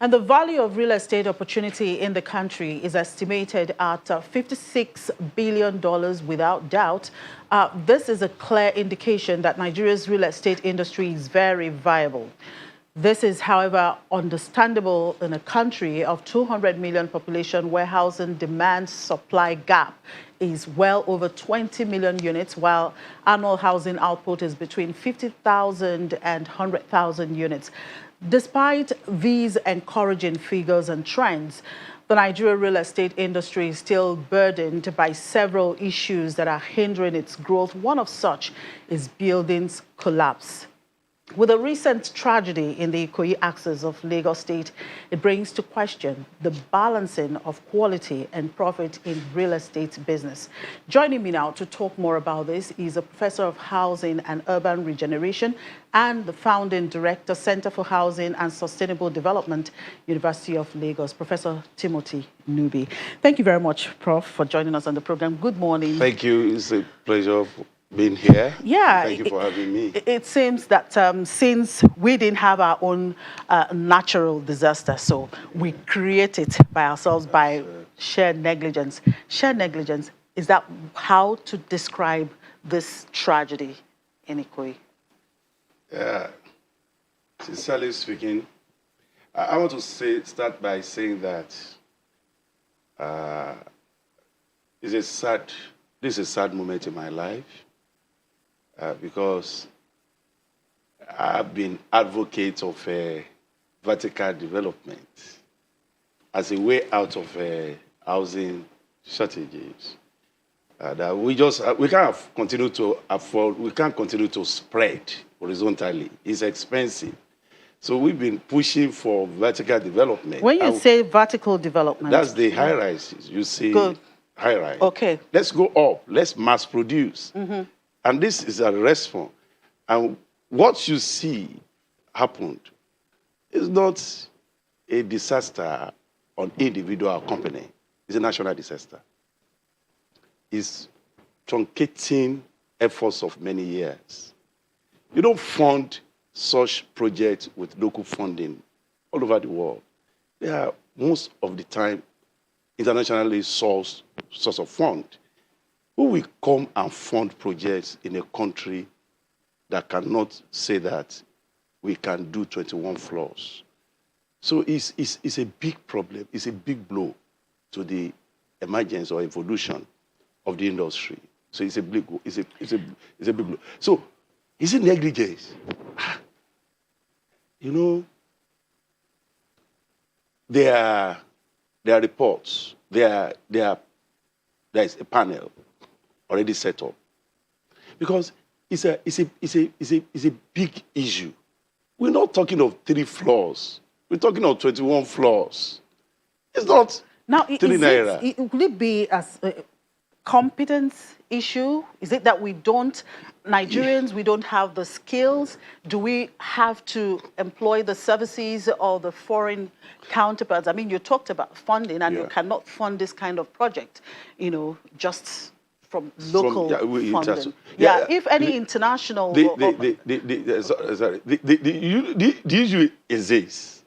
And the value of real estate opportunity in the country is estimated at $56 billion without doubt. This is a clear indication that Nigeria's real estate industry is very viable. This is, however, understandable in a country of 200 million population where housing demand-supply gap is well over 20 million units, while annual housing output is between 50,000 and 100,000 units. Despite these encouraging figures and trends, the Nigerian real estate industry is still burdened by several issues that are hindering its growth. One of such is buildings collapse. With a recent tragedy in the Ikoyi axis of Lagos State, it brings to question the balancing of quality and profit in real estate business. Joining me now to talk more about this is a professor of housing and urban regeneration and the founding director, Center for Housing and Sustainable Development, University of Lagos, Professor Timothy Nubi. Thank you very much, Prof, for joining us on the program. Good morning. Thank you. It's a pleasure being here. Yeah, Thank you for having me. It seems that since we didn't have our own natural disaster, so we create it by ourselves by shared negligence. Shared negligence, is that how to describe this tragedy in Ikoyi? Yeah, sincerely speaking, I want to start by saying that this is a sad moment in my life. Because I've been advocate of vertical development as a way out of housing shortages. That we can't continue to afford, we can't continue to spread horizontally. It's expensive. So we've been pushing for vertical development. When you say vertical development, that's the high rises. You see, good. High rise. Okay. Let's go up. Let's mass produce. Mm-hmm. And this is a response. And what you see happened is not a disaster on individual or company. It's a national disaster. It's truncating efforts of many years. You don't fund such projects with local funding all over the world. They are most of the time internationally sourced source of fund. Who will come and fund projects in a country that cannot say that we can do 21 floors? So it's a big problem. It's a big blow to the emergence or evolution of the industry. So it's a big blow. So is it negligence? You know, there are reports. There is a panel already set up, because it's a big issue. We're not talking of 3 floors. We're talking of 21 floors. It's not now. Could it be as a competence issue? Is it that Nigerians, we don't have the skills? Do we have to employ the services or the foreign counterparts? I mean, you talked about funding, and you cannot fund this kind of project, just from local funding. If any international... The issue is this.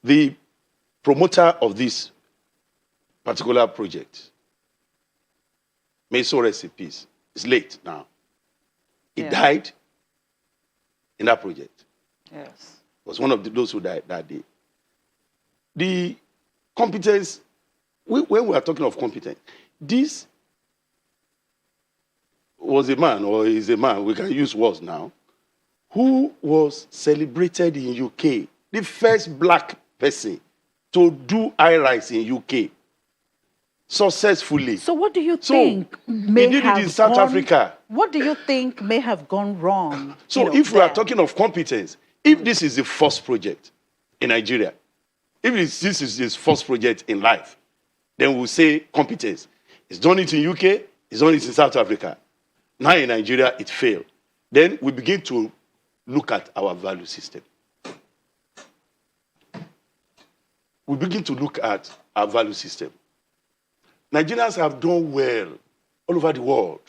The promoter of this particular project, Meso Recipes, is late now. He died in that project. Yes. Was one of those who died that day. The competence, when we are talking of competence, this was a man, or is a man, we can use words now, who was celebrated in UK, the first black person to do high-rise in UK successfully. So what do you think may did have it in South Africa. What do you think may have gone wrong? So if we are talking of competence, if this is the first project in Nigeria, if this is his first project in life, then we'll say competence. It's done it in UK, it's done it in South Africa. Now in Nigeria, it failed. Then we begin to look at our value system. We begin to look at our value system. Nigerians have done well all over the world.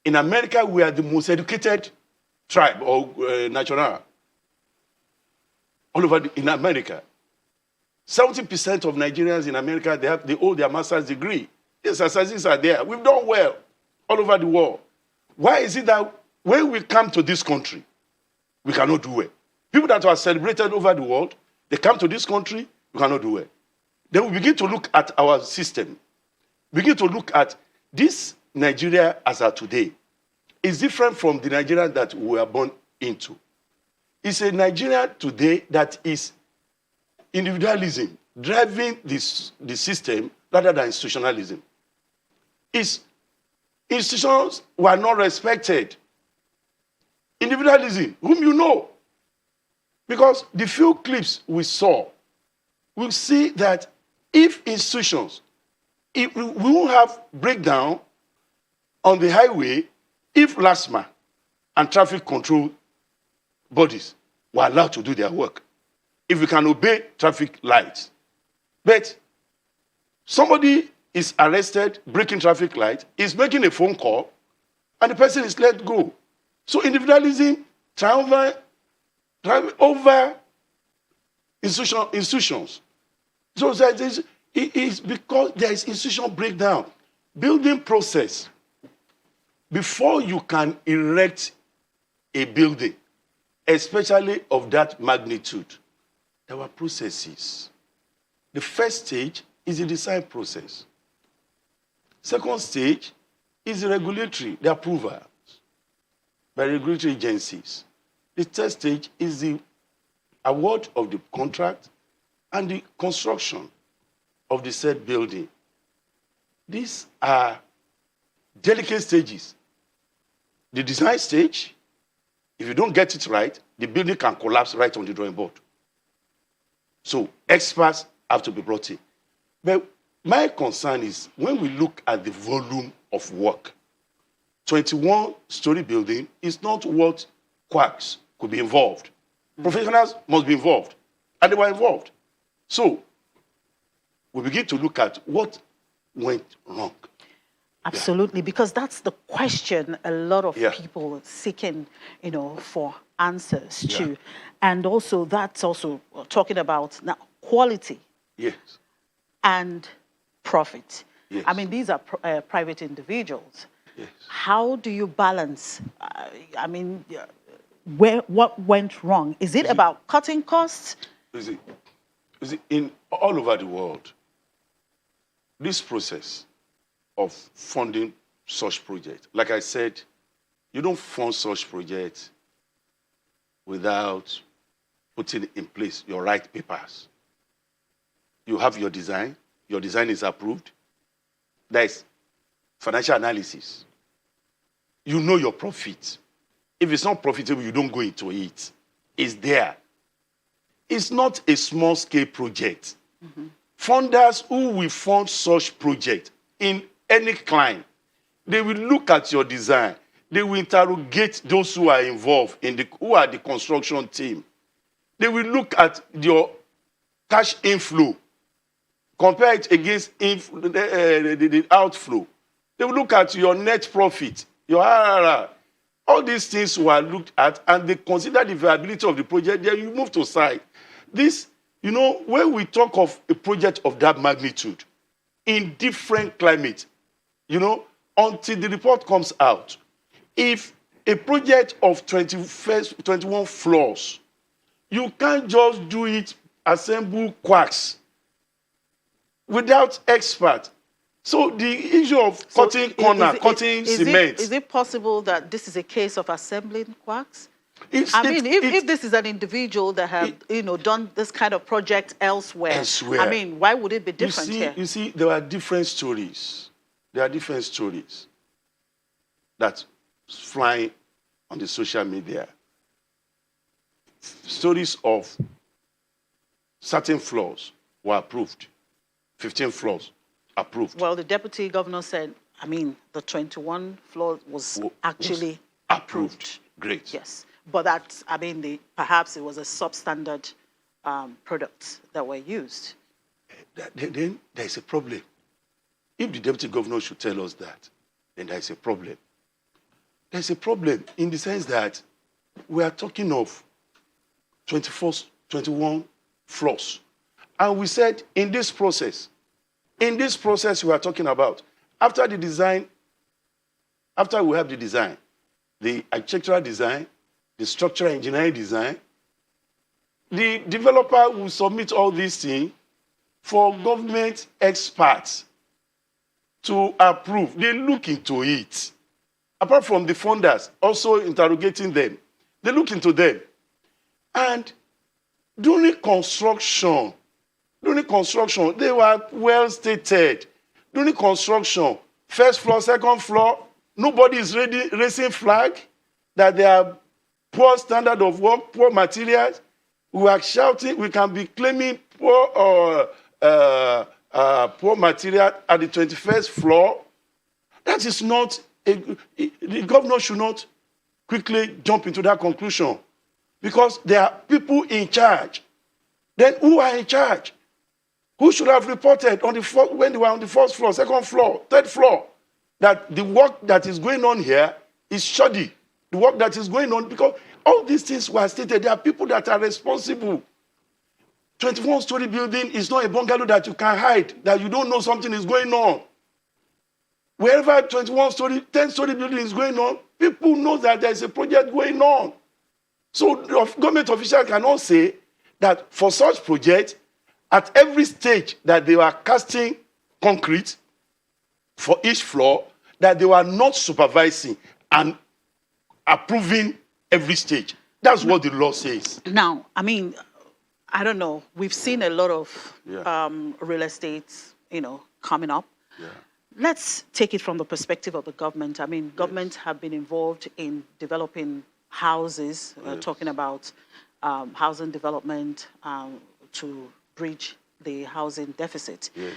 In America, we are the most educated tribe or national. all over in America. 70% of Nigerians in America, they hold their master's degree. Yes, statistics are there. We've done well all over the world. Why is it that when we come to this country, we cannot do well? People that are celebrated over the world, they come to this country, we cannot do well. Then we begin to look at our system. Begin to look at this Nigeria as of today is different from the Nigeria that we were born into. It's a Nigeria today that is individualism driving the system rather than institutionalism. Institutions were not respected. Individualism, whom you know. Because the few clips we saw, we'll see that if institutions, we won't have breakdown on the highway if LASTMA and traffic control bodies were allowed to do their work. If we can obey traffic lights. But somebody is arrested, breaking traffic light, is making a phone call, and the person is let go. So individualism triumphs over institutions. So it is because there is institutional breakdown. Building process. Before you can erect a building, especially of that magnitude, there were processes. The first stage is the design process. Second stage is the regulatory, the approval by regulatory agencies. The third stage is the award of the contract and the construction of the said building. These are delicate stages. The design stage, if you don't get it right, the building can collapse right on the drawing board. So experts have to be brought in. But my concern is when we look at the volume of work, 21-story building is not what quacks could be involved. Professionals must be involved, and they were involved. So we begin to look at what went wrong. Absolutely, because that's the question a lot of Yeah. people are seeking, for answers to. And also, that's also talking about now quality Yes. and profit. Yes. I mean, these are private individuals. Yes. How do you balance? What went wrong? Is it about cutting costs? You see, in all over the world, this process of funding such projects, like I said, you don't fund such projects without putting in place your right papers. You have your design is approved. There is financial analysis. You know your profit. If it's not profitable, you don't go into it. It's there. It's not a small-scale project. Funders who will fund such project in any client, they will look at your design. They will interrogate those who are involved, who are the construction team. They will look at your cash inflow, compare it against the outflow. They will look at your net profit, your RRR. All these things were looked at, and they consider the viability of the project. Then you move to site. This, when we talk of a project of that magnitude, in different climates, until the report comes out, if a project of 21 floors, you can't just do it, assemble quacks, without expert. So the issue of cutting cutting cement. Is it possible that this is a case of assembling quacks? If this is an individual that have done this kind of project elsewhere, why would it be different here? You see, there are different stories. There are different stories that's flying on the social media. Stories of certain floors were approved. 15 floors approved. Well, the deputy governor said, the 21 floor was actually approved. Great. Yes. But that, perhaps it was a substandard products that were used. Then there's a problem. If the deputy governor should tell us that, then there's a problem. There's a problem in the sense that we are talking of 24 21 floors. And we said, in this process we are talking about, after we have the design, the architectural design, the structural engineering design, the developer will submit all these things for government experts to approve. They look into it. Apart from the funders also interrogating them, they look into them. And during construction, they were well stated. During construction, first floor, second floor, nobody is raising flag that they are poor standard of work, poor materials. We are shouting, we can be claiming poor material at the 21st floor. That is not, the governor should not quickly jump into that conclusion, because there are people in charge. Then who are in charge? Who should have reported on when they were on the first floor, second floor, third floor, that the work that is going on here is shoddy. The work that is going on, because all these things were stated. There are people that are responsible. 21-story building is not a bungalow that you can hide, that you don't know something is going on. Wherever 21-story, 10-story building is going on, people know that there is a project going on. So government officials cannot say that for such projects, at every stage that they were casting concrete for each floor, that they were not supervising and approving every stage. That's what the law says. Now, I mean, I don't know. We've seen a lot of real estate, coming up. Yeah. Let's take it from the perspective of the government. I mean, government have been involved in developing houses, talking about housing development to bridge the housing deficit. Yes.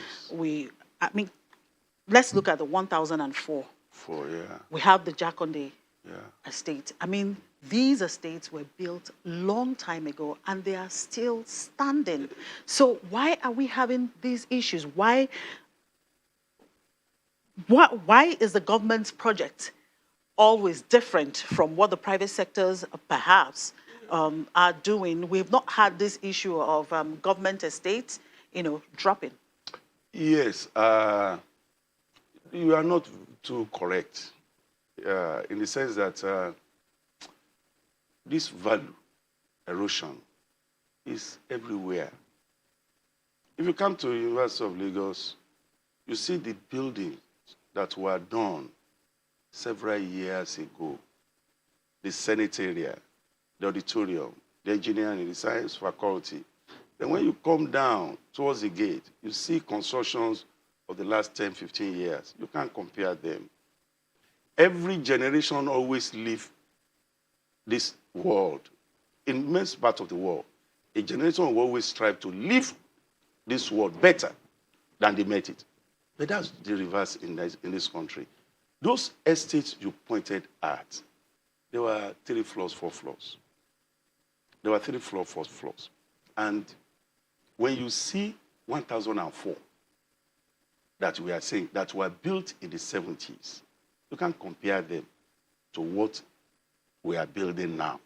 Let's look at the 1004. We have the Jakonde estate. I mean, these estates were built long time ago and they are still standing. So why are we having these issues? Why is the government's project always different from what the private sectors perhaps are doing? We've not had this issue of government estates, dropping. Yes, you are not too correct in the sense that this value erosion is everywhere. If you come to University of Lagos, you see the buildings that were done several years ago, the Senate area, the auditorium, the engineering, the science faculty. Then when you come down towards the gate, you see constructions of the last 10, 15 years. You can't compare them. Every generation always leaves this world. In most parts of the world, a generation will always strive to leave this world better than they met it. But that's the reverse in this country. Those estates you pointed at, there were 3 floors, 4 floors. There were 3 floors, 4 floors. And when you see 1004 that we are saying that were built in the 70s, you can't compare them to what we are building now.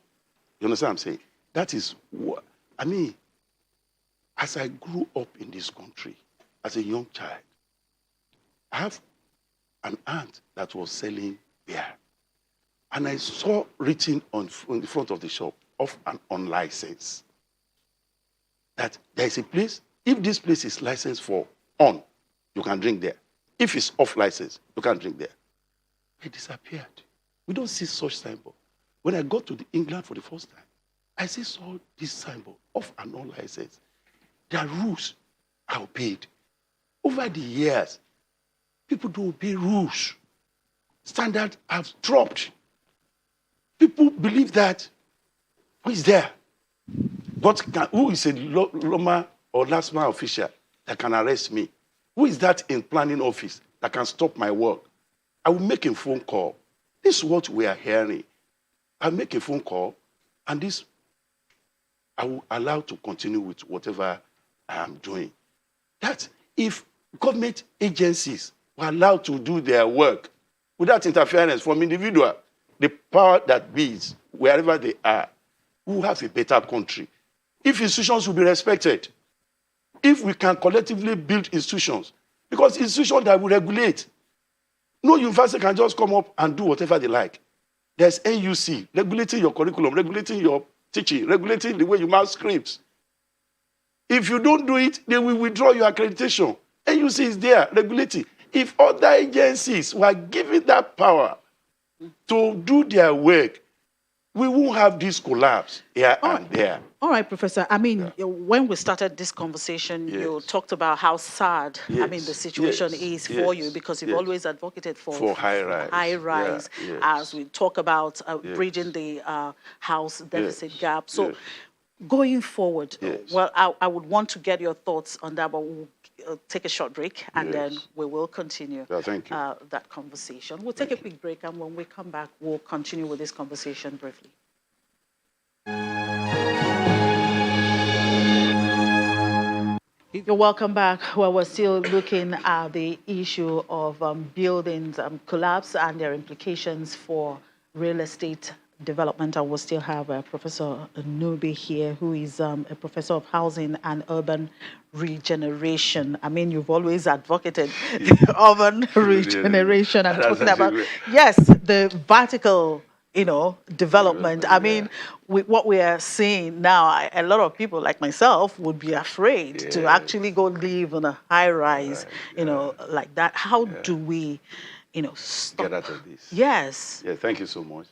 You understand what I'm saying? That is what, as I grew up in this country, as a young child, I have an aunt that was selling beer. And I saw written on the front of the shop of an unlicensed that there is a place, if this place is licensed for on, you can drink there. If it's off license, you can't drink there. It disappeared. We don't see such signboard. When I got to England for the first time, I saw this signboard of an unlicensed. Their rules are obeyed. Over the years, people don't obey rules. Standards have dropped. People believe that, who is there? Who is a Loma or LASTMA official that can arrest me? Who is that in planning office that can stop my work? I will make a phone call. This is what we are hearing. I'll make a phone call, and this I will allow to continue with whatever I am doing. That if government agencies were allowed to do their work without interference from individual, the power that beats, wherever they are, we will have a better country. if institutions will be respected, if we can collectively build institutions, because institutions that will regulate. No university can just come up and do whatever they like. There's NUC, regulating your curriculum, regulating your teaching, regulating the way you mark scripts. If you don't do it, they will withdraw your accreditation. NUC is there, regulating. If other agencies were given that power to do their work, we won't have this collapse here and there. All right, Professor. I mean, when we started this conversation, you talked about how sad, I mean, the situation is for you, because you've always advocated for high rise. High rise, as we talk about bridging the house deficit gap. So going forward, well, I would want to get your thoughts on that, but we'll take a short break, and then we will continue thank you. That conversation. We'll take a quick break, and when we come back, we'll continue with this conversation briefly. You're welcome back. Well, we're still looking at the issue of buildings collapse and their implications for real estate development. I will still have Professor Nubi here, who is a professor of housing and urban regeneration. I mean, you've always advocated urban regeneration. I'm talking about, yes, the vertical, development. I mean, what we are seeing now, a lot of people like myself would be afraid to actually go live on a high rise, like that. How do we, stop? Get out of this? Yes. Yeah, thank you so much.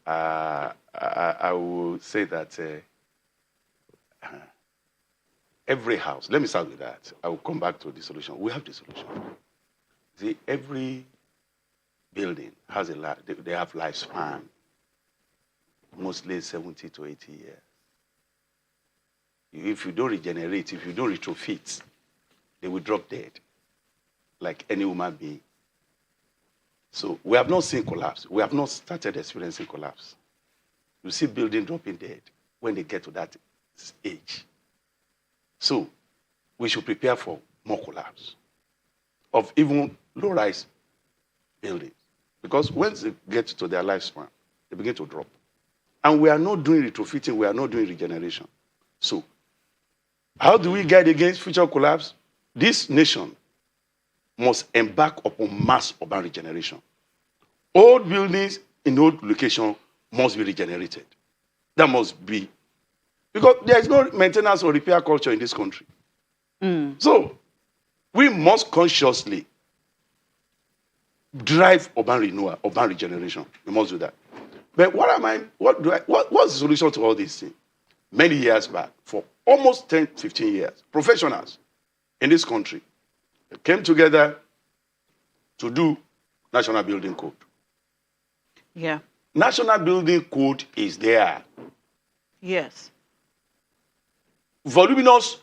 I will say that every house, let me start with that. I will come back to the solution. We have the solution. See, every building has they have lifespan, mostly 70 to 80 years. If you don't regenerate, if you don't retrofit, they will drop dead, like any human being. So we have not seen collapse. We have not started experiencing collapse. You see building dropping dead when they get to that age. So we should prepare for more collapse of even low-rise buildings. Because once they get to their lifespan, they begin to drop. And we are not doing retrofitting, we are not doing regeneration. So how do we guard against future collapse? This nation must embark upon mass urban regeneration. Old buildings in old location must be regenerated. That must be. Because there is no maintenance or repair culture in this country. So we must consciously drive urban renewal, urban regeneration. We must do that. But what's the solution to all these things? Many years back, for almost 10, 15 years, professionals in this country came together to do National Building Code. Yeah. National Building Code is there. Yes. Voluminous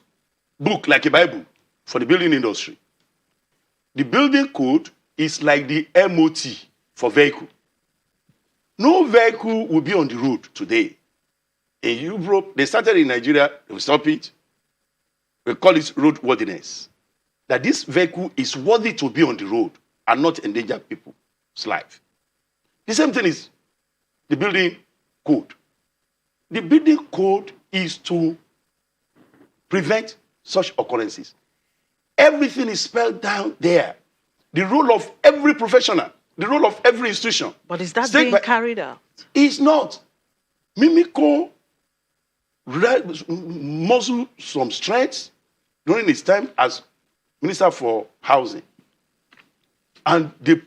book, like a Bible, for the building industry. The building code is like the MOT for vehicle. No vehicle will be on the road today. In Europe, they started in Nigeria, they will stop it. We call it roadworthiness. That this vehicle is worthy to be on the road and not endanger people's life. The same thing is the building code. The building code is to prevent such occurrences. Everything is spelled down there. The role of every professional, the role of every institution. But is that being carried out? It's not. Mimico muscle some strengths during his time as Minister for Housing. And they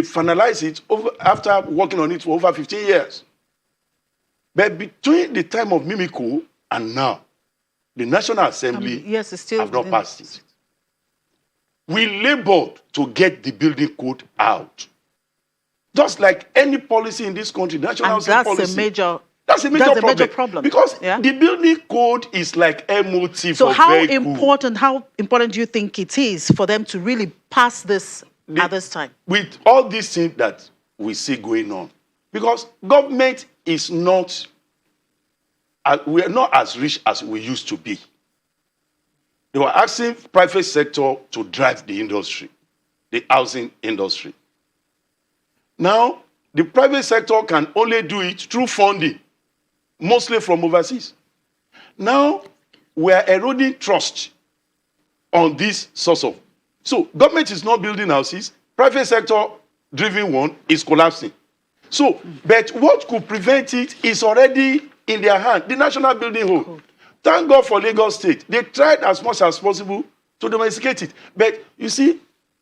finalized it after working on it for over 15 years. But between the time of Mimico and now, the National Assembly have not passed it. We labored to get the building code out. Just like any policy in this country, national policy. That's a major problem. Because the building code is like MOT for So how vehicle. important do you think it is for them to really pass this at this time? With all these things that we see going on. Because government is not, we are not as rich as we used to be. They were asking private sector to drive the industry, the housing industry. Now, the private sector can only do it through funding, mostly from overseas. Now, we are eroding trust on this source of. So government is not building houses, private sector driven one is collapsing. So, but what could prevent it is already in their hand, the National Building Code. Thank God for Lagos State. They tried as much as possible to domesticate it. But you see,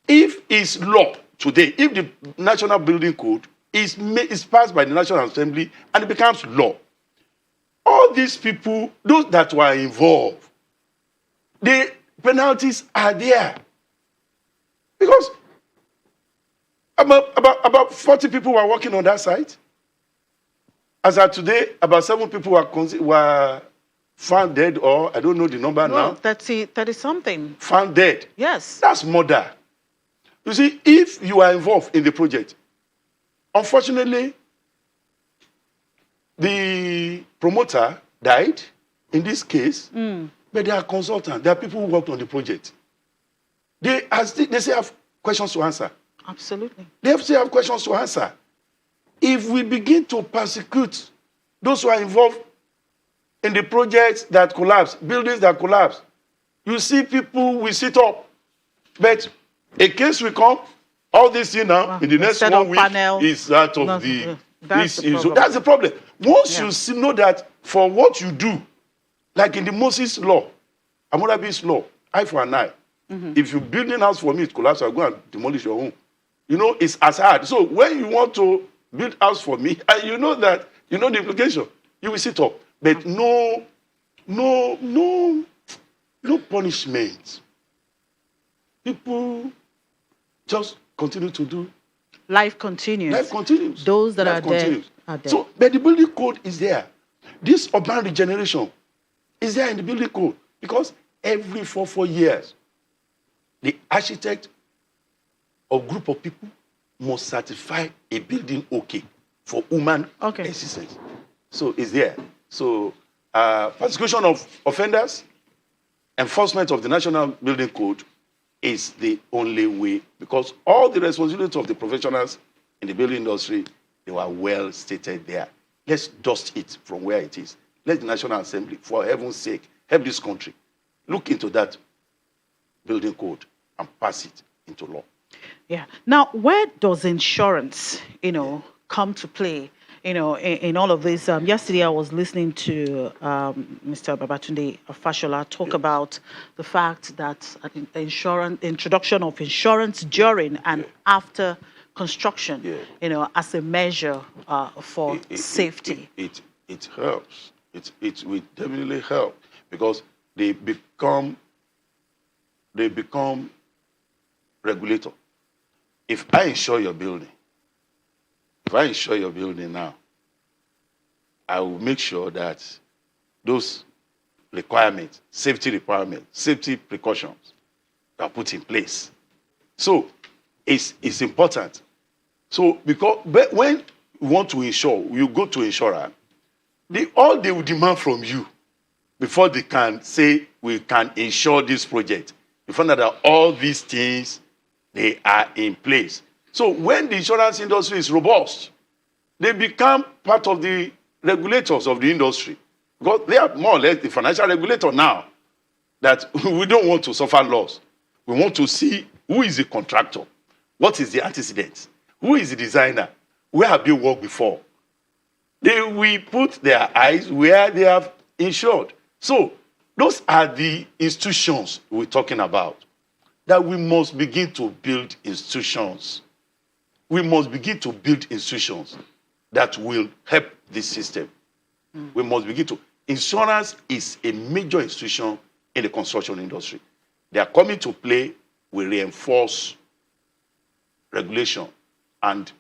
if it's law today, if the National Building Code is passed by the National Assembly and it becomes law, all these people, those that were involved, the penalties are there. Because about 40 people were working on that site. As of today, about 7 people were found dead, or I don't know the number now. 30 something. Found dead. Yes. That's murder. You see, if you are involved in the project, unfortunately, the promoter died in this case, but they are consultants. There are people who worked on the project. They still have questions to answer. Absolutely. They still have questions to answer. If we begin to persecute those who are involved in the projects that collapse, buildings that collapse, you see people will sit up. But a case will come, all this thing now, in the next 1 week, is out of the... That's the problem. Once you know that for what you do, like in the Moses law, Hammurabi's law, eye for an eye. If you're building a house for me, it collapse, I'll go and demolish your home. You know, it's as hard. So when you want to build a house for me, and you know that, you know the implication, you will sit up. But no punishment. People just continue to do. Life continues. Life continues. Those that are dead are dead. So, but the building code is there. This urban regeneration is there in the building code because every 4 years, the architect or group of people must certify a building okay for human existence. So it's there. So persecution of offenders, enforcement of the National Building Code is the only way, because all the responsibilities of the professionals in the building industry, they were well stated there. Let's dust it from where it is. Let the National Assembly, for heaven's sake, help this country look into that building code and pass it into law. Yeah. Now, where does insurance, come to play? In all of this, yesterday I was listening to Mr. Babatunde Fashola talk about the fact that introduction of insurance during and after construction, as a measure for safety. It helps. It will definitely help because they become regulator. If I insure your building, now, I will make sure that those requirements, safety precautions are put in place. So it's important. So because when you want to insure, you go to insurer, all they will demand from you before they can say we can insure this project, you find out that all these things, they are in place. So when the insurance industry is robust, they become part of the regulators of the industry. Because they are more or less the financial regulator now, that we don't want to suffer loss. We want to see who is the contractor, what is the antecedent, who is the designer, where have they worked before. They will put their eyes where they have insured. So those are the institutions we're talking about, that we must begin to build institutions. We must begin to build institutions that will help this system. We must begin to. Insurance is a major institution in the construction industry. They are coming to play. We reinforce regulation and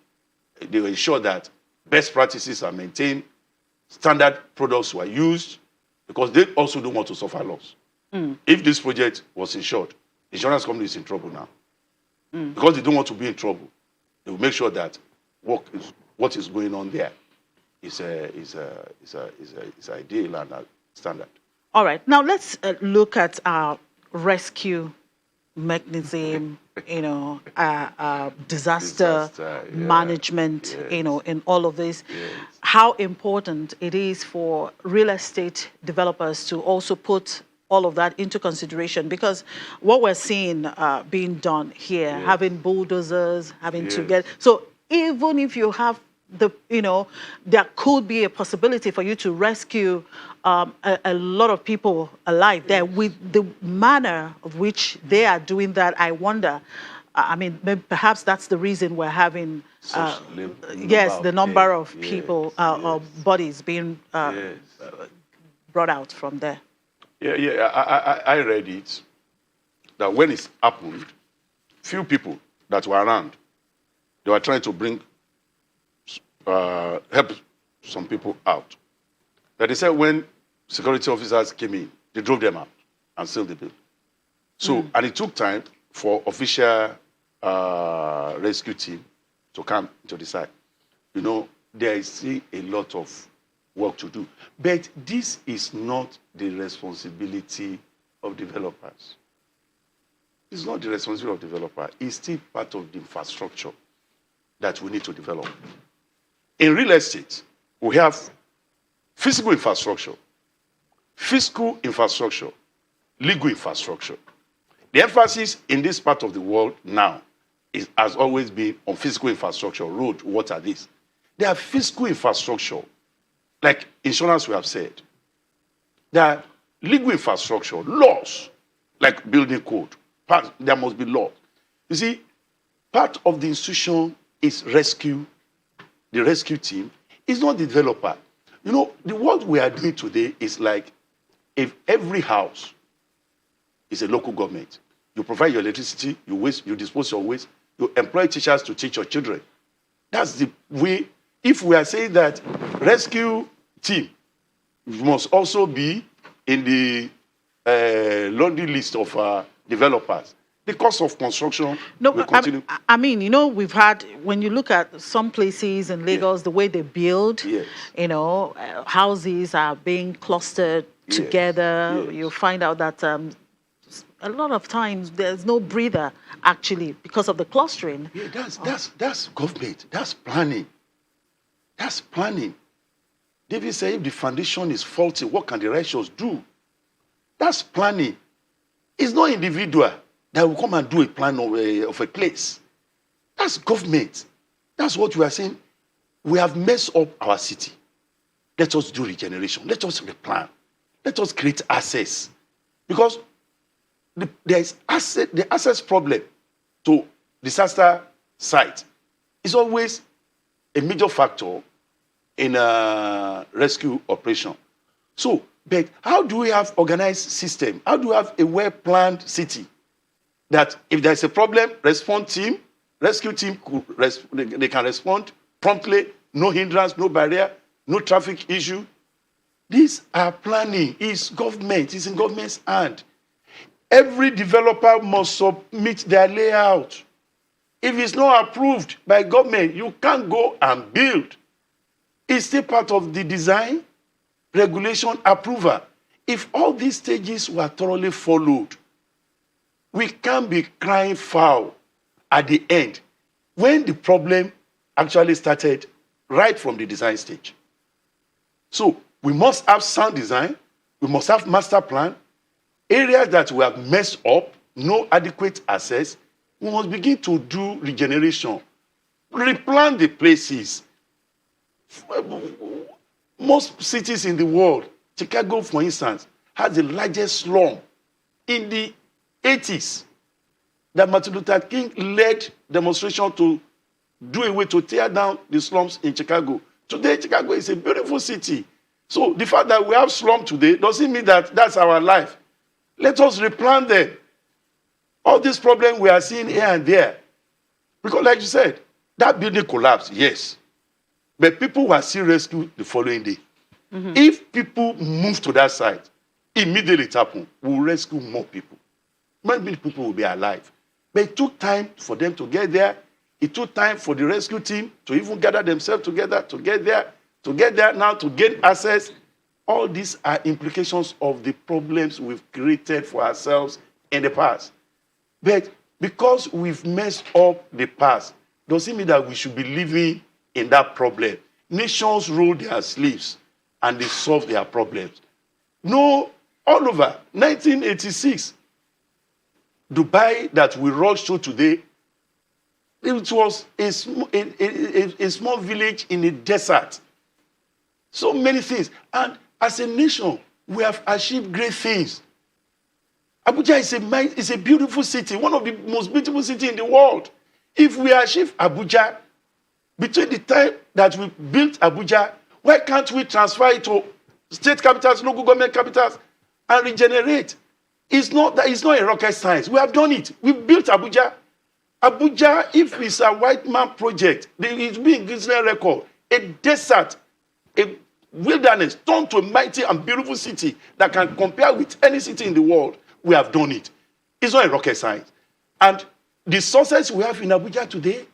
they will ensure that best practices are maintained, standard products were used, because they also don't want to suffer loss. If this project was insured, the insurance company is in trouble now. Because they don't want to be in trouble. They will make sure that what is going on there is ideal and standard. All right. Now let's look at our rescue mechanism, disaster management, in all of this. Yes. How important it is for real estate developers to also put all of that into consideration? Because what we're seeing being done here, Yes. having bulldozers, having to Yes. get, so even if you have there could be a possibility for you to rescue a lot of people alive there. With the manner of which they are doing that, I wonder, I mean, maybe perhaps that's the reason we're having, Such yes, the number death. of people, Yes, or yes. bodies being Yes. brought out from there. Yeah, I read it, that when it happened, few people that were around, they were trying to help some people out. But they said when security officers came in, they drove them out and sealed the building. So, and it took time for official rescue team to come to the site. You know, there is still a lot of work to do. But this is not the responsibility of developers. It's not the responsibility of developers. It's still part of the infrastructure that we need to develop. In real estate, we have physical infrastructure, fiscal infrastructure, legal infrastructure. The emphasis in this part of the world now has always been on physical infrastructure, road, water, this. There are fiscal infrastructure, like insurance we have said. There are legal infrastructure, laws, like building code. There must be law. You see, part of the institution is rescue. The rescue team is not the developer. You know, what we are doing today is like if every house is a local government. You provide your electricity, you dispose your waste, you employ teachers to teach your children. That's the way. If we are saying that rescue team must also be in the laundry list of developers, the cost of construction will continue. I mean, you know, we've had, when you look at some places in Lagos, the way they build, Yes. you know, houses are being clustered together. Yes. You'll find out that a lot of times there's no breather, actually, because of the clustering. Yeah, that's government. That's planning. That's planning. David said, if the foundation is faulty, what can the righteous do? That's planning. It's not individual that will come and do a plan of a place. That's government. That's what we are saying. We have messed up our city. Let us do regeneration. Let us replan. Let us create access. Because there is the access problem to disaster site is always a major factor in a rescue operation. So, but how do we have organized system? How do we have a well-planned city that if there's a problem, rescue team, they can respond promptly, no hindrance, no barrier, no traffic issue. These are planning. It's government. It's in government's hand. Every developer must submit their layout. If it's not approved by government, you can't go and build. It's still part of the design, regulation, approval. If all these stages were thoroughly followed, we can't be crying foul at the end when the problem actually started right from the design stage. So we must have sound design. We must have master plan. Areas that we have messed up, no adequate access, we must begin to do regeneration. Replan the places. Most cities in the world, Chicago, for instance, has the largest slum in the 80s. That Martin Luther King led demonstration to do away, to tear down the slums in Chicago. Today, Chicago is a beautiful city. So the fact that we have slum today doesn't mean that that's our life. Let us replan them. All these problems we are seeing here and there. Because like you said, that building collapsed, yes. But people were still rescued the following day. Mm-hmm. If people move to that site, immediately it happened. We'll rescue more people. Many people will be alive. But it took time for them to get there. It took time for the rescue team to even gather themselves together, to get there now, to gain access. All these are implications of the problems we've created for ourselves in the past. But because we've messed up the past, doesn't mean that we should be living in that problem. Nations roll their sleeves and they solve their problems. No all over. 1986, Dubai that we rushed to today, it was a small village in the desert. So many things. And as a nation, we have achieved great things. Abuja is a beautiful city, one of the most beautiful cities in the world. If we achieve Abuja, between the time that we built Abuja, why can't we transfer it to state capitals, local government capitals, and regenerate? It's not a rocket science. We have done it. We've built Abuja. Abuja, if it's a white man project, it's being Guinness record. A desert, a wilderness, turned to a mighty and beautiful city that can compare with any city in the world. We have done it. It's not a rocket science. And the success we have in Abuja today,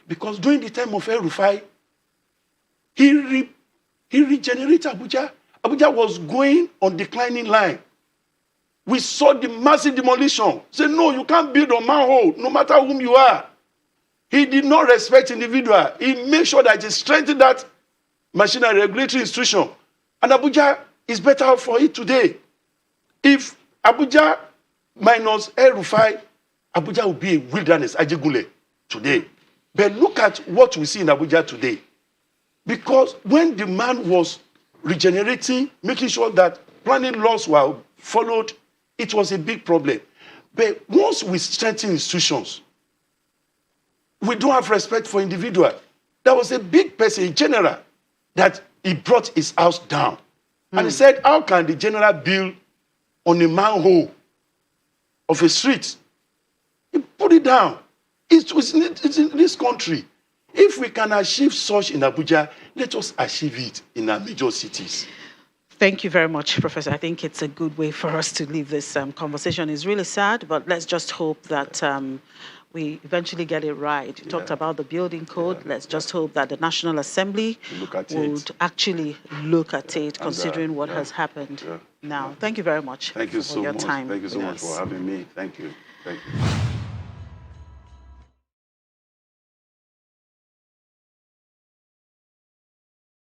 because during the time of El-Rufai, he regenerated Abuja. Abuja was going on declining line. We saw the massive demolition. Say, no, you can't build on manhole, no matter whom you are. He did not respect individual. He made sure that he strengthened that machinery regulatory institution. And Abuja is better off for it today. If Abuja minus El-Rufai, Abuja will be a wilderness, Ajegunle, today. But look at what we see in Abuja today. Because when the man was regenerating, making sure that planning laws were followed, it was a big problem. But once we strengthen institutions, we don't have respect for individuals. There was a big person, a general, that he brought his house down. And he said, how can the general build on a manhole of a street? He put it down. It's in this country. If we can achieve such in Abuja, let us achieve it in our major cities. Thank you very much, Professor. I think it's a good way for us to leave this conversation. It's really sad, but let's just hope that we eventually get it right. You talked about the building code. Let's just hope that the National Assembly would actually look at it, considering what has happened now. Thank you very much for your time. Thank you so much for having me. Thank you. Thank you.